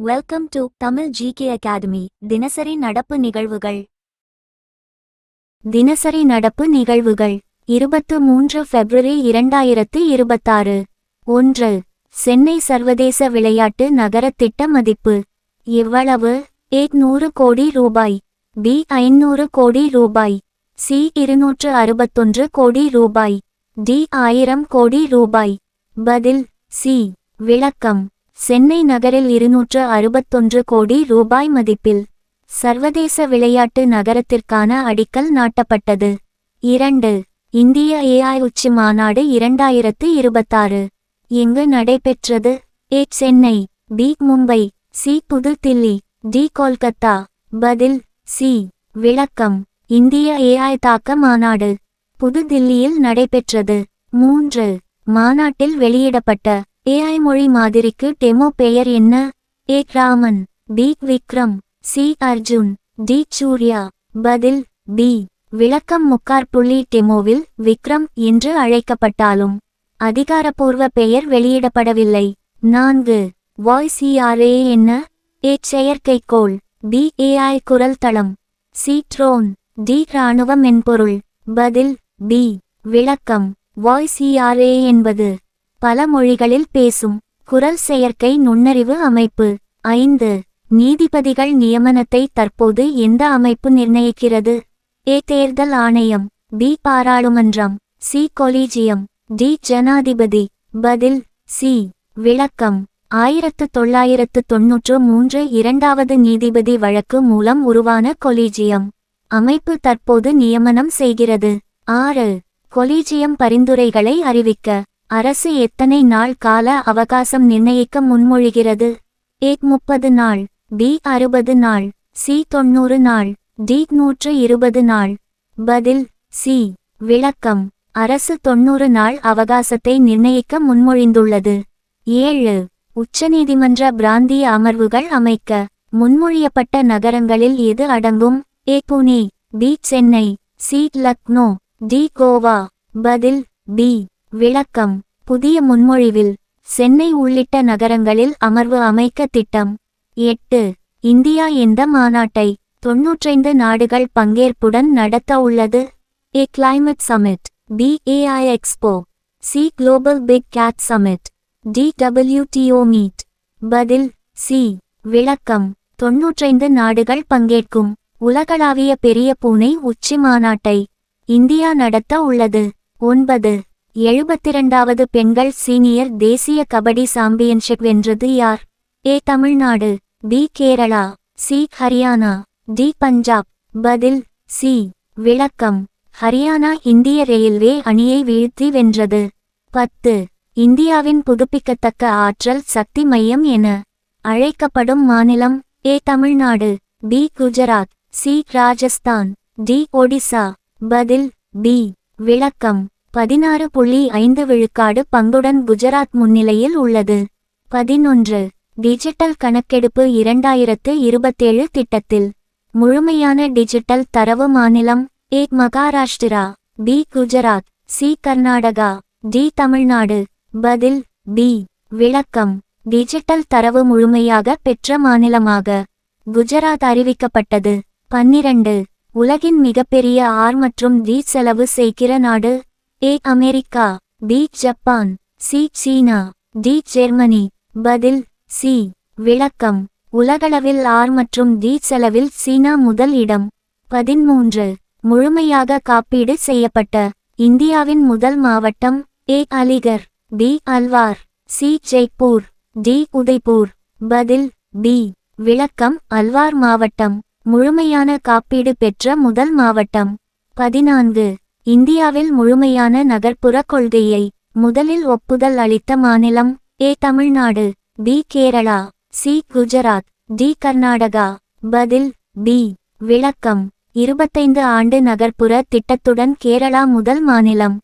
Welcome to Tamil GK academy. தினசரி நடப்பு நிகழ்வுகள். தினசரி நடப்பு நிகழ்வுகள் 23 பிப்ரவரி 2026. 1. சென்னை சர்வதேச விளையாட்டு நகர திட்ட மதிப்பு எவ்வளவு? 100 கோடி ரூபாய். B 500 கோடி ரூபாய். C 261 கோடி ரூபாய். D 1000 கோடி ரூபாய். பதில் C. விளக்கம்: சென்னை நகரில் 261 கோடி ரூபாய் மதிப்பில் சர்வதேச விளையாட்டு நகரத்திற்கான அடிக்கல் நாட்டப்பட்டது. 2. இந்திய AI உச்சி மாநாடு 2026 எங்கு நடைபெற்றது? A Chennai, B Mumbai, C புது தில்லி, D கொல்கத்தா. பதில் C. விளக்கம்: இந்திய AI தாக்க மாநாடு புது தில்லியில் நடைபெற்றது. 3. மாநாட்டில் வெளியிடப்பட்ட AI மொழி மாதிரிக்கு டெமோ பெயர் என்ன? A Raman, B Vikram, C Arjun, D Surya. பதில் B. விளக்கம்: முக்காற்புள்ளி டெமோவில் விக்ரம் என்று அழைக்கப்பட்டாலும் அதிகாரப்பூர்வ பெயர் வெளியிடப்படவில்லை. 4. வாய்ஸ் ERA என்ன? A செயற்கைக்கோள், B AI குரல் தளம், C ட்ரோன், D இராணுவ மென்பொருள். பதில் B. விளக்கம்: வாய்ஸ் ERA என்பது பல மொழிகளில் பேசும் குரல் செயற்கை நுண்ணறிவு அமைப்பு. 5. நீதிபதிகள் நியமனத்தை தற்போது எந்த அமைப்பு நிர்ணயிக்கிறது? A தேர்தல் ஆணையம், B பாராளுமன்றம், C கொலீஜியம், D ஜனாதிபதி. பதில் C. விளக்கம்: 1993 இரண்டாவது நீதிபதி வழக்கு மூலம் உருவான கொலீஜியம் அமைப்பு தற்போது நியமனம் செய்கிறது. 6. கொலீஜியம் பரிந்துரைகளை அறிவிக்க அரசு எத்தனை நாள் கால அவகாசம் நிர்ணயிக்க முன்மொழிகிறது? A 30 நாள், B 60 நாள், C 90 நாள், D 120 நாள். பதில் C. விளக்கம்: அரசு 90 நாள் அவகாசத்தை நிர்ணயிக்க முன்மொழிந்துள்ளது. 7. உச்சநீதிமன்ற பிராந்திய அமர்வுகள் அமைக்க முன்மொழியப்பட்ட நகரங்களில் எது அடங்கும்? A Pune, B Chennai, C Lucknow, D Goa. பதில் B. விளக்கம்: புதிய முன்மொழிவில் சென்னை உள்ளிட்ட நகரங்களில் அமர்வு அமைக்க திட்டம். 8. இந்தியா எந்த மாநாட்டை 95 நாடுகள் பங்கேற்புடன் நடத்த உள்ளது? A climate summit, B AI expo, C global big cat summit, D WTO meet. பதில் C. விளக்கம்: 95 நாடுகள் பங்கேற்கும் உலகளாவிய பெரிய பூனை உச்சி மாநாட்டை இந்தியா நடத்த உள்ளது. 9. 72வது பெண்கள் சீனியர் தேசிய கபடி சாம்பியன்ஷிப் வென்றது யார்? A Tamil Nadu, B Kerala, C Haryana, D Punjab. பதில் C. விளக்கம்: ஹரியானா இந்திய ரெயில்வே அணியை வீழ்த்தி வென்றது. 10. இந்தியாவின் புதுப்பிக்கத்தக்க ஆற்றல் சக்தி மையம் என அழைக்கப்படும் மாநிலம்? A Tamil Nadu, B Gujarat, C Rajasthan, D Odisha. பதில் B. விளக்கம்: 16.5 விழுக்காடு பங்குடன் குஜராத் முன்னிலையில் உள்ளது. 11. டிஜிட்டல் கணக்கெடுப்பு 2027 திட்டத்தில் முழுமையான டிஜிட்டல் தரவு மாநிலம்? A Maharashtra, B Gujarat, C Karnataka, D Tamil Nadu. பதில் B. விளக்கம்: டிஜிட்டல் தரவு முழுமையாக பெற்ற மாநிலமாக குஜராத் அறிவிக்கப்பட்டது. 12. உலகின் மிகப்பெரிய R மற்றும் D செலவு செய்கிற நாடு? A America, B Japan, C China, D Germany. பதில் C. விளக்கம்: உலகளவில் R மற்றும் D செலவில் சீனா முதல் இடம். 13. முழுமையாக காப்பீடு செய்யப்பட்ட இந்தியாவின் முதல் மாவட்டம்? A Aligarh, B Alwar, C Jaipur, D Udaipur. பதில் B. விளக்கம்: அல்வார் மாவட்டம் முழுமையான காப்பீடு பெற்ற முதல் மாவட்டம். 14. இந்தியாவில் முழுமையான நகர்ப்புற கொள்கையை முதலில் ஒப்புதல் அளித்த மாநிலம்? A Tamil Nadu, B Kerala, C Gujarat, D Karnataka. பதில் B. விளக்கம்: 25 ஆண்டு நகர்ப்புற திட்டத்துடன் கேரளா முதல் மாநிலம்.